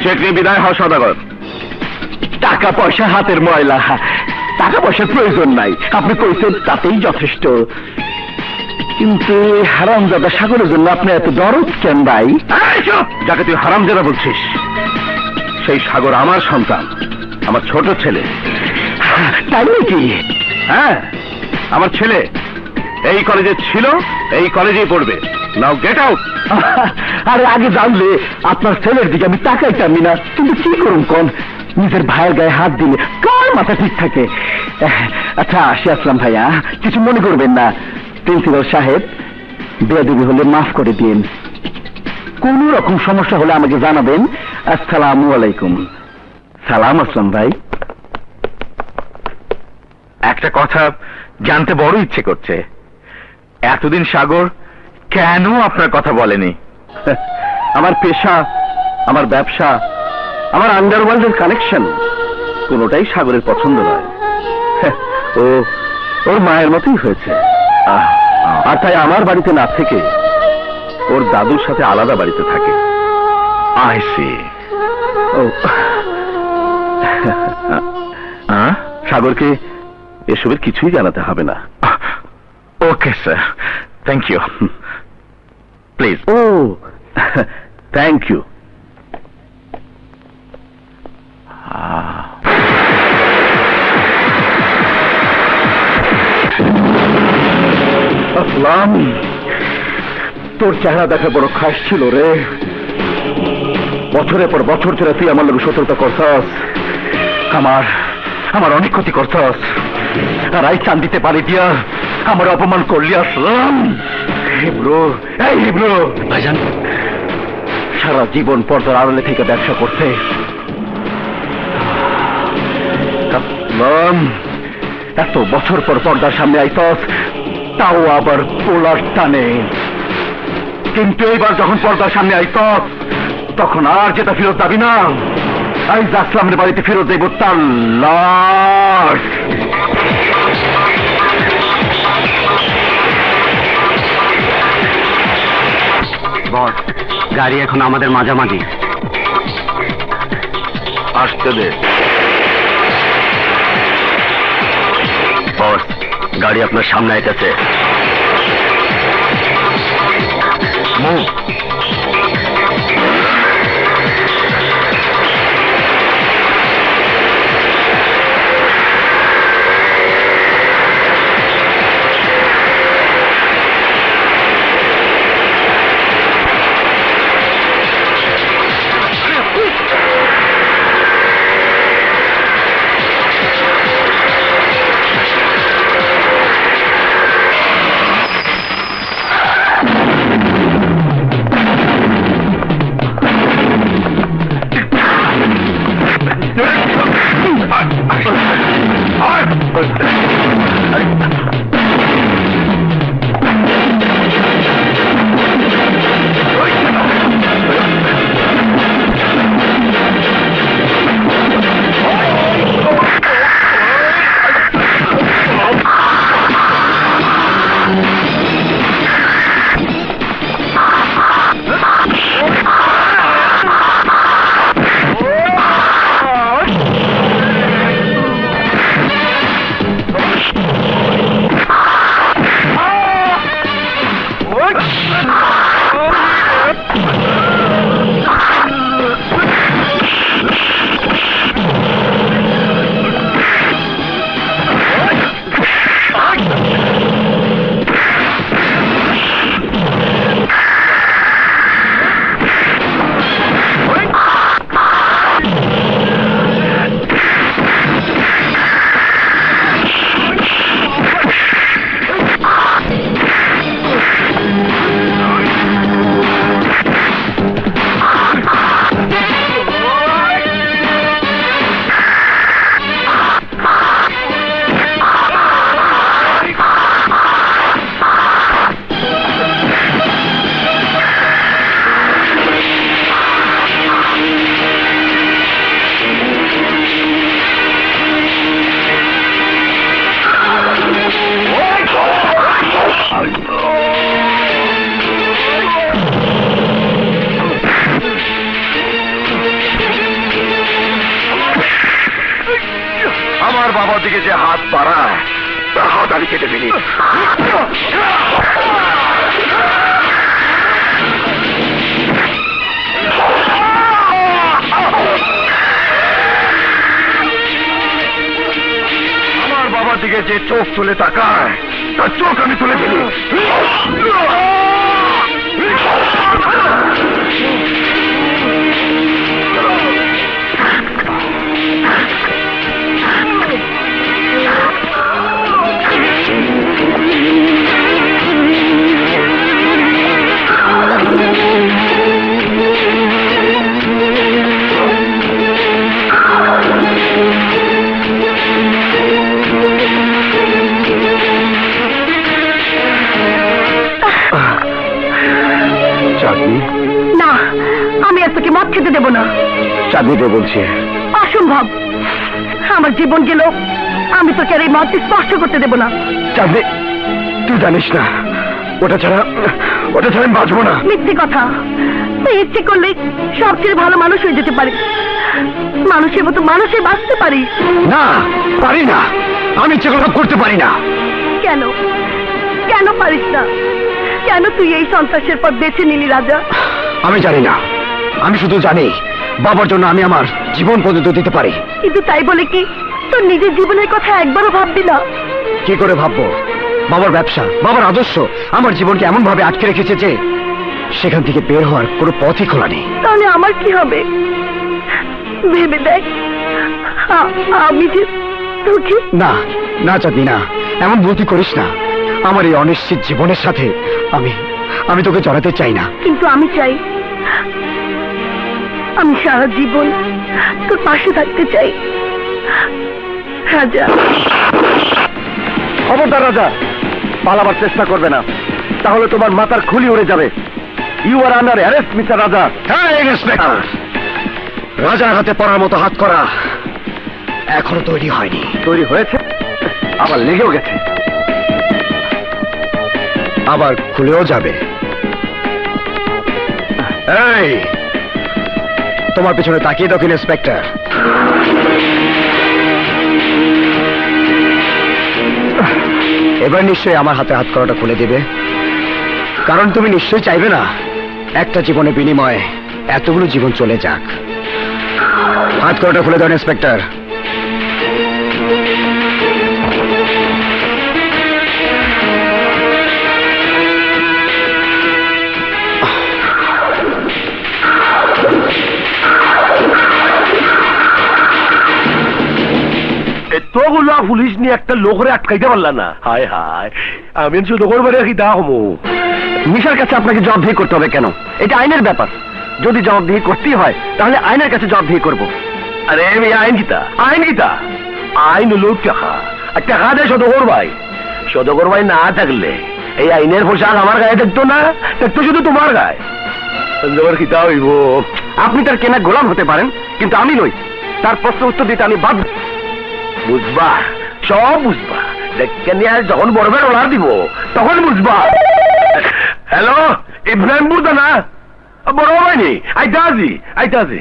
চেক নিয়ে বিদায় হও সওদাগর। টাকা পয়সা হাতের ময়লা, টাকা পয়সার প্রয়োজন নাই। আপনি কইছেন তাতেই যথেষ্ট। কিন্তু হারামজাদা সাগরের জন্য আপনি এত দরদ কেন ভাই? যাকে তুই হারামজাদা বলছিস, সেই সাগর আমার সন্তান, আমার ছোট ছেলে। তাই নাকি? হ্যাঁ, আমার ছেলে এই কলেজে ছিল, এই কলেজেই পড়বে। নাও গেট আউট। আরে আগে জানলে আপনার ছেলের দিকে আমি তাকাইতামই না, কিন্তু কি করুন কোন, নিজের ভাইয়ের গায়ে হাত দিলে কার মাথা ঠিক থাকে। আচ্ছা আসি আসলাম ভাইয়া, কিছু মনে করবেন না। প্রিন্সিপাল সাহেব, বেয়াদবি হলে মাফ করে দিন, কোন রকম সমস্যা হলে আমাকে জানাবেন। আসসালামু আলাইকুম। সালাম আসলাম ভাই। একটা কথা জানতে বড় ইচ্ছে করছে, এতদিন সাগর কেন আপনার কথা বলেনি? আমার পেশা, আমার ব্যবসা, আমার আন্ডারওয়ার্ল্ডের কানেকশন কোনোটাই সাগরের পছন্দ নয়। ও ওর মায়ের মতোই হয়েছে, আর তাই আমার বাড়িতে না থেকে ওর দাদুর সাথে আলাদা বাড়িতে থাকে। I C. ও সাগরকে এসবের কিছুই জানাতে হবে না। Okay sir, thank you. Please. ও থ্যাংক ইউ। আসলাম, তোর চেহারা দেখা বড় খাস ছিল রে। বছরের পর বছর ধরে তুই আমার লোক সতর্কতা করছস, আমার অনেক ক্ষতি করছস, আর আই চান দিতে পারি দিয়া আমার অপমান করলি। আসলাম হিব্রু, এই হিব্রু ভাইজান, সারা জীবন পর্দার আড়ালে থেকে ব্যবসা করছে। আসলাম, এত বছর পর পর্দার সামনে আইতস, তাও আবার পোলার টানে। কিন্তু এইবার যখন পর্দার সামনে আইতস, তখন আর যেটা ফেরত যাবি না। আইজ আসলামের বাড়িতে ফেরত দেব তার লাশ। বস, গাড়ি এখন আমাদের মাঝামাঝি। আসতে দে বস, গাড়ি আপনার সামনে আইতেছে। মুভ। আমার বাবার দিকে যে হাত বাড়ায়, তার হাত আমি কেটে ফেলি। আমার বাবার দিকে যে চোখ তুলে তাকায়, তার চোখ আমি তুলে ফেলি। চাঁদনিকে বলছি। অসম্ভব, আমার জীবন গেল, আমি তোকে আর এই মতটি স্পর্শ করতে দেব না। চাঁদনি, তুই জানিস না ওটা ছাড়া আমি বাঁচবো না। মিথ্যে কথা, তুই ইচ্ছে করলে সবচেয়ে ভালো মানুষ হয়ে যেতে পারিস, মানুষের মতো মানুষে বাঁচতে পারিস। না, পারি না, আমি ইচ্ছে করতে পারি না। কেন কেন পারিস না? কেন তুই এই সন্ত্রাসের পথ বেছে নিলি রাজা? আমি জানি না, আমি শুধু জানি বাবার জন্য আমি আমার জীবন পর্যন্ত দিতে পারি। কিন্তু তাই বলে কি তোর নিজের জীবনের কথা একবারও ভাববি না? কি করে ভাববো? বাবার ব্যবসা, বাবার আদর্শ আমার জীবনকে এমন ভাবে আটকে রেখেছে যে সেখান থেকে বের হওয়ার কোনো পথই খোলা নেই। তাহলে আমার কি হবে ভেবে দেখ। আমি যে তোকে... না না চাঁদনি, না, এমন বলতে করিস না। আমার এই অনিশ্চিত জীবনের সাথে আমি তোকে জড়াতে চাই না। কিন্তু আমি চাই, আমি সারা জীবন তোর পাশে থাকতে চাই রাজা। খবরদার রাজা, পালাবার চেষ্টা করবে না, তাহলে তোমার মাথার খুলি উড়ে যাবে। You are under arrest mister Raja. হ্যাঁ ইন্সপেক্টর, রাজার হাতে পড়ার মতো হাত করা এখনো তৈরি হয়নি। তৈরি হয়েছে, আবার লেগেও গেছে, আবার খুলেও যাবে। এই, তোমার পেছনে তাকিয়ে দেখুন ইন্সপেক্টর। এবার নিশ্চয়ই আমার হাতে হাত করাটা খুলে দেবে, কারণ তুমি নিশ্চয়ই চাইবে না একটা জীবনের বিনিময়ে এতগুলো জীবন চলে যাক। হাত করাটা খুলে দাও ইন্সপেক্টর। এতগুলা পুলিশ নিয়ে একটা লোকরে আটকাইতে পারলা না? হায় হায়, আমি লোকের বাড়ি কি দা হমু? মিশার কাছে আপনাকে জবাবদিহি করতে হবে কেন? এটা আইনের ব্যাপার, যদি জবাবদিহি করতেই হয় তাহলে আইনের কাছে জবাবদিহি করব। আরে আমি আইন গীতা, আইন হলো টাকা, আর টাকা দেয় সদগর ভাই। সদগর ভাই না থাকলে এই আইনের পোশাক আমার গায়ে থাকতো না, থাকতো শুধু তোমার গায়ে। সঞ্জয়ের খিতা হইব। আপনি তার কেনা গোলাম হতে পারেন, কিন্তু আমি নই। তার প্রশ্ন উত্তর দিতে আমি বাধ্য। বুঝবা, সব বুঝবা। দেখে নিয়ে যখন বড়বের অর্ডার দিব তখন বুঝবা। হ্যালো, ইব্রাহিমপুর দা না? বড় হয়নি, আইতাছি।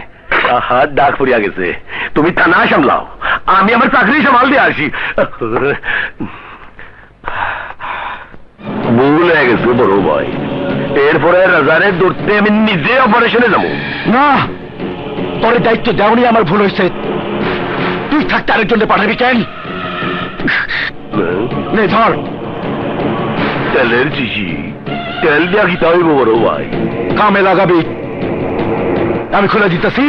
হাত ডাক পড়িয়া গেছে, তুমি থানা সামলাও, আমি আমার চাকরি সামাল দিয়ে আসি। ভুল হয়ে গেছে বড় ভাই, এরপরে রাজারে ধরতে আমি নিজে অপারেশনে যাবো। না, তোর দায়িত্ব দেওয়ানি আমার ভুল হয়েছে। তুই থাকতে আরেকজনকে পাঠাবি কেন? নে ধর। তেলের চিঠি, তেল দিয়া খিতা হইব বড় ভাই। কামে লাগাবি, আমি খুলে দিতেছি।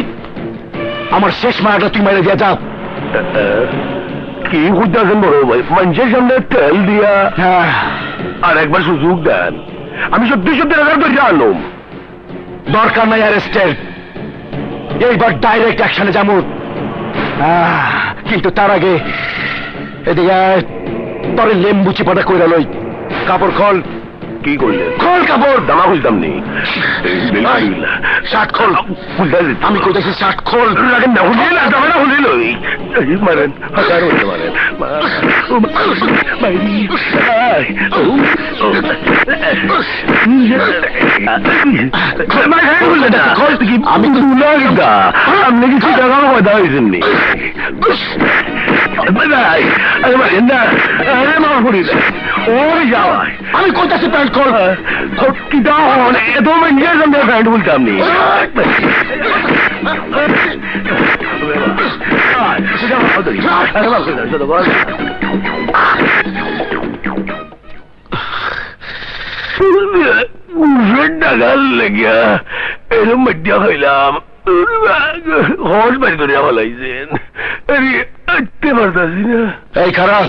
আমার শেষ মারাটা তুই মেরে দিয়া যাও। কি খুঁজতেছেন বড় ভাই? মানুষের সামনে তেল দিয়া? হ্যাঁ, আর একবার সুযোগ দেন, আমি সত্যি রাজার ধরে আনলাম। দরকার নাই অ্যারেস্টের, এইবার ডাইরেক্ট অ্যাকশনে যাবো। কিন্তু তার আগে এদিকে তোর লেম্বু চিপাটা কইরা লই। কাপড় খোল। কি করলেন? খোল কাপড়। দামা খুঁজতাম নি। শার্ট খোল। আমি কইতেছি শার্ট খোল। না খুঁজে না, দামাটা খুঁজে লই। মারেন, হাজার হইতে মারেন। আমি তো আপনি কিছু টাকা পয়দা হয়েছেন নি? আমি কইতাছি প্যান্ট খোল। কিটা এত নিজের সামনে প্যান্ট বলতাম নি। টাকার লেগিয়া এরম মধ্যা হইলাম, হস বাড়ি করে হলাইছেন, পারতাছি না। এই খারাপ,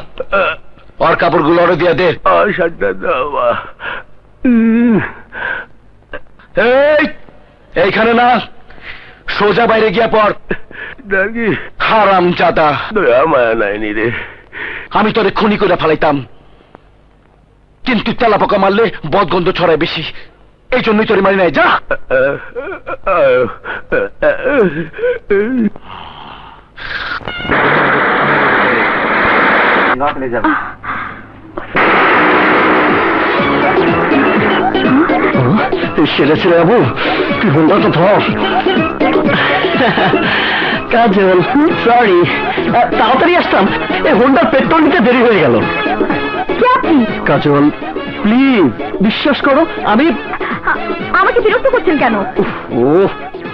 ওর কাপড়গুলো ওরে দিয়া দে। শার্টটা দেওয়া। এইখানে না, সোজা বাইরে গিয়া পড়। হারাম জাদা, দয়া মায়া নাইনি রে। আমি তোরে খুনি করে ফেলাইতাম, কিন্তু তেলা পোকা মারলে বদগন্ধ ছড়ায় বেশি। এই জন্যই তোর মারি নাই, যা। সেটা ছিল বাবু, তুই হোন্ডা তো ধর। কাজল, সরি, তাড়াতাড়ি আসতাম, এই হোন্ডার পেট্রোল নিতে দেরি হয়ে গেল। কাজল প্লিজ বিশ্বাস করো, আমি আমাকে বিরক্ত করছেন কেন? ও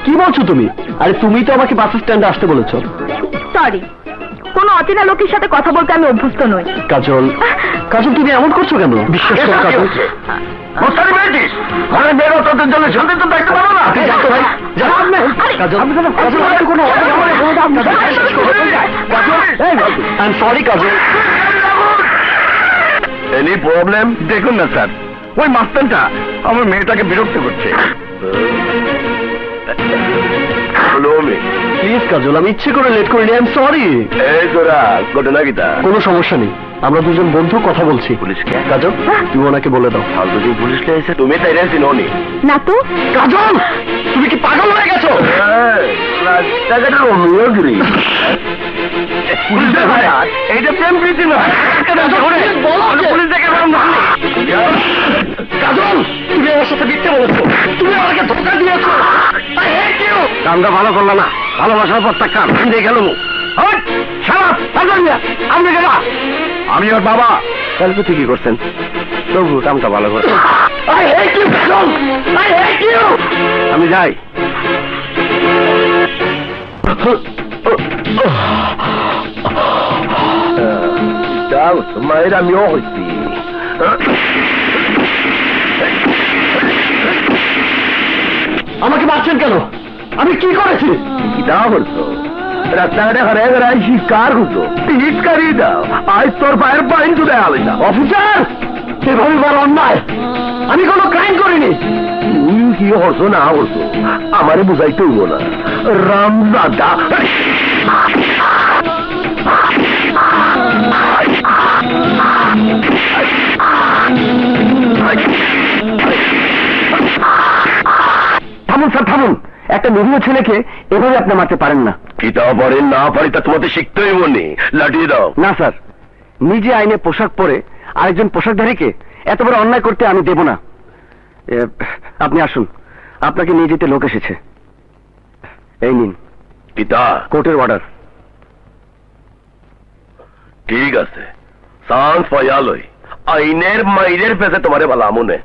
কি বলছো তুমি? আরে তুমি তো আমাকে বাস স্ট্যান্ডে আসতে বলেছো। সরি, কোন অচেনা লোকের সাথে কথা বলতে আমি অভ্যস্ত নই। কাজল, কাজল তুমি এমন করছো কেন? বিশ্বাস করো কাজল। মশারি পেয়েছিস? ঘরের বেরো, তোদের জন্য শান্তি তো দেখতে পাবো না। তুই যাও তো ভাই, যাও। কাজল, কাজল, আর কোনো I'm sorry, Kajal. Any problem? দেখুন না স্যার, ওই মাস্টারটা আমার মেয়েটাকে বিরক্ত করছে। প্লিজ কাজল, আমি ইচ্ছে করে লেট করিনি, আই এম সরি। এই তোরা ঘটনা কিটা? কোনো সমস্যা নেই, আমরা দুজন বন্ধু কথা বলছি। পুলিশকে? কাজল তুমি ওনাকে বলে দাও। ফালতু যে পুলিশকে এসে তুমি তাই রেছি ননি। না তো। কাজল তুমি কি পাগল হয়ে গেছো? রাস্তাঘাটে রমিওগিরি এইটা প্রেম প্রীতি নয়। পুলিশ দেখে কাজল তুমি আমার সাথে মিথ্যে বলেছো, তুমি আমাকে ধোঁকা দিয়েছো। কামটা ভালো করলো না, ভালোবাসার প্রত্যাখ্যান দিয়ে গেল। আমি ওর বাবা, তাহলে ঠিকই করছেন, তবু কামটা ভালো করছেন। আমি যাই। মায়ের আমিও হইছি। আমাকে মারছেন কেন? আমি কি করেছি? কিটা করছো? রাস্তাঘাটে হারে বেড়াই শিকার করতো, টিকিট কারিয়ে দাও, আজ তোর পায়ের পাইন চুলে হবে না। অফিসার সেভাবে বড় অন্যায়, আমি কোনো ক্রাইম করিনি। তুই কি হরছো না হরছো আমারে বুঝাইতে হইব না। রামদাদা থামুন স্যার, থামুন। একটা নিরীহ ছেলেকে এভাবে আপনি মারতে পারেন না। কিতাব পড়েন না পারি তা তোমাদের শিখতে হইব নি, লাঠিয়ে দাও। না স্যার, নিজে আইনে পোশাক পরে আরেকজন পোশাকধারীকে এত বড় অন্যায় করতে আমি দেব না। আপনি আসুন, আপনাকে নিয়ে যেতে লোক এসেছে। এই নিন পিতা, কোর্টের অর্ডার। ঠিক আছে, চান্স পাইয়ালই আইনের মাইরের পেছে তোমারে ভালো মনে।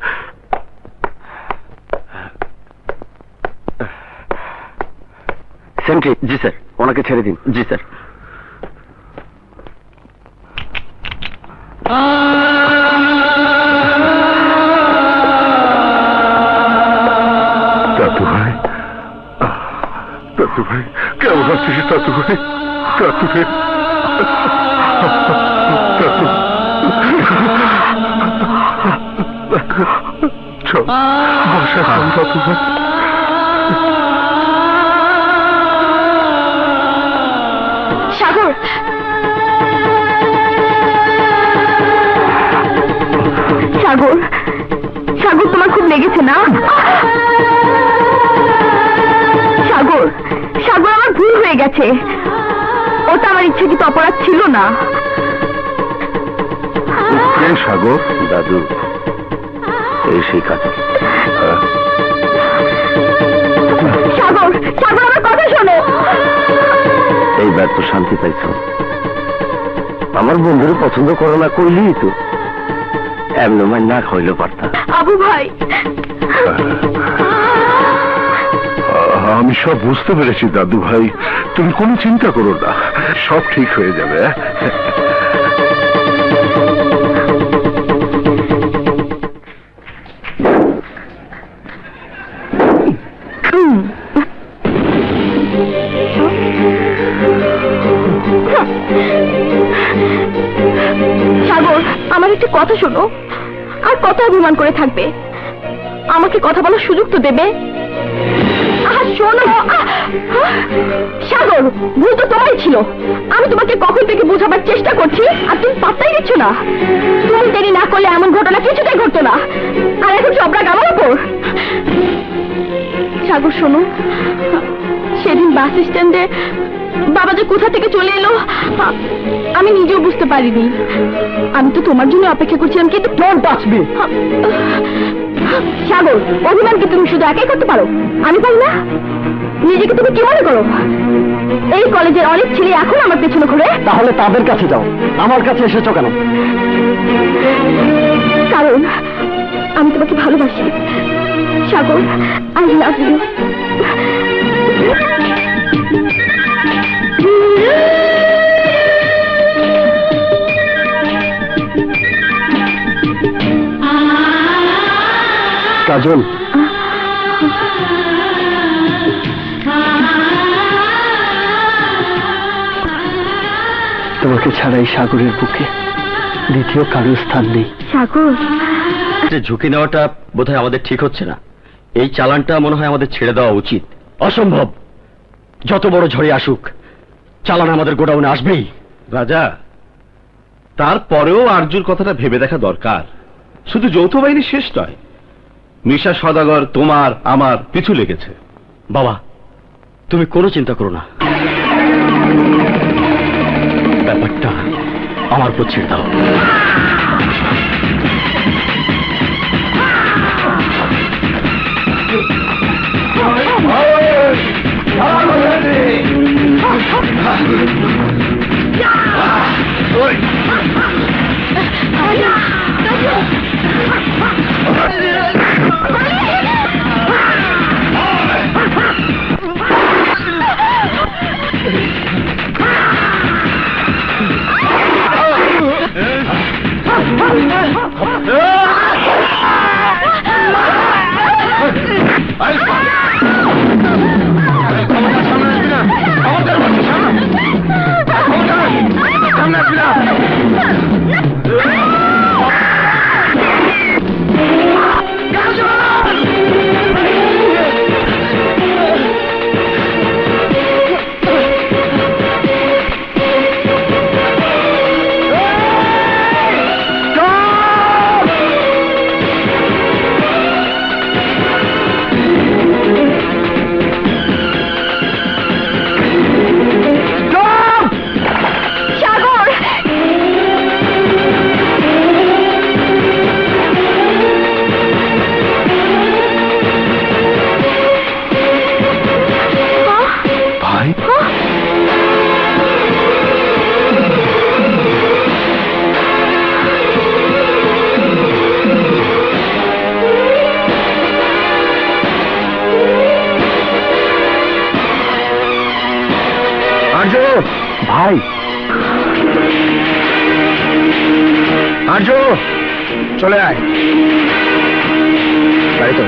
সেন্ট্রি। জি স্যার, ওনাকে ছেড়ে দিন। জি স্যার। দাদু ভাই, দাদু ভাই কেমন আছিস? দাদু ভাই, দাদু ভাই, দাদু চল বসে দাদু ভাই। সাগর, সাগর, সাগর তোমার খুব লেগেছে না? সাগর, সাগর আমার ভুল হয়ে গেছে, ওটা আমার ইচ্ছাকৃত অপরাধ ছিল না। সাগর? দাদু, এই সেই কাজল। সাগর, সাগর আমার কথা শোনো। এইবার তো শান্তি পাইছ। আমার বন্ধুর পছন্দ করো না কইলি তো, এমন মাই না খাইলে পারতাম। আবু ভাই, আমি সব বুঝতে পেরেছি দাদু ভাই, তুমি কোনো চিন্তা করো না, সব ঠিক হয়ে যাবে। সাগর, আমার একটু কথা শোনো। আর কত অভিমান করে থাকবে? আমাকে কথা বলার সুযোগ তো দেবে। শোনো সাগর, ভুল তো তোমারই ছিল। আমি তোমাকে কখন থেকে বোঝাবার চেষ্টা করছি আর তুমি পাত্তাই দিচ্ছ না। তুমি দেরি না করলে এমন ঘটনা কিছুতেই ঘটতো না। আর এখন সব রাগ আমার উপর। সাগর শোনো, সেদিন বাস স্ট্যান্ডে বাবা যে কোথা থেকে চলে এলো আমি নিজেও বুঝতে পারিনি। আমি তো তোমার জন্য অপেক্ষা করছিলাম, কিন্তু ডোন্ট টাচ মি। সাগর, অভিমান কি তুমি শুধু একাই করতে পারো? আমি পারি না? নিজেকে তুমি কি মনে করো? এই কলেজের অনেক ছেলে এখন আমার পেছনে ঘুরে। তাহলে তাদের কাছে যাও, আমার কাছে এসেছো কেন? কারণ আমি তোমাকে ভালোবাসি সাগর। I love you. কাজল, তোমাকে ছাড়া এই সাগরের বুকে দ্বিতীয় কারোর স্থান নেই। সাগর, যে ঝুঁকি নেওয়াটা বোধহয় আমাদের ঠিক হচ্ছে না। এই চালানটা মনে হয় আমাদের ছেড়ে দেওয়া উচিত। অসম্ভব, যত বড় ঝড়ে আসুক চালান আমাদের গোডাউনে আসবেই। রাজা, তারপরেও আরজুর কথাটা ভেবে দেখা দরকার। শুধু যৌথ বাহিনী শেষ নয়, মিশা সদাগর তোমার আমার পিছু লেগেছে। বাবা, তুমি কোনো চিন্তা করো না, ব্যাপারটা আমার উপর ছেড়ে দাও। ভাই, আর্য চলে আয়। তাই তো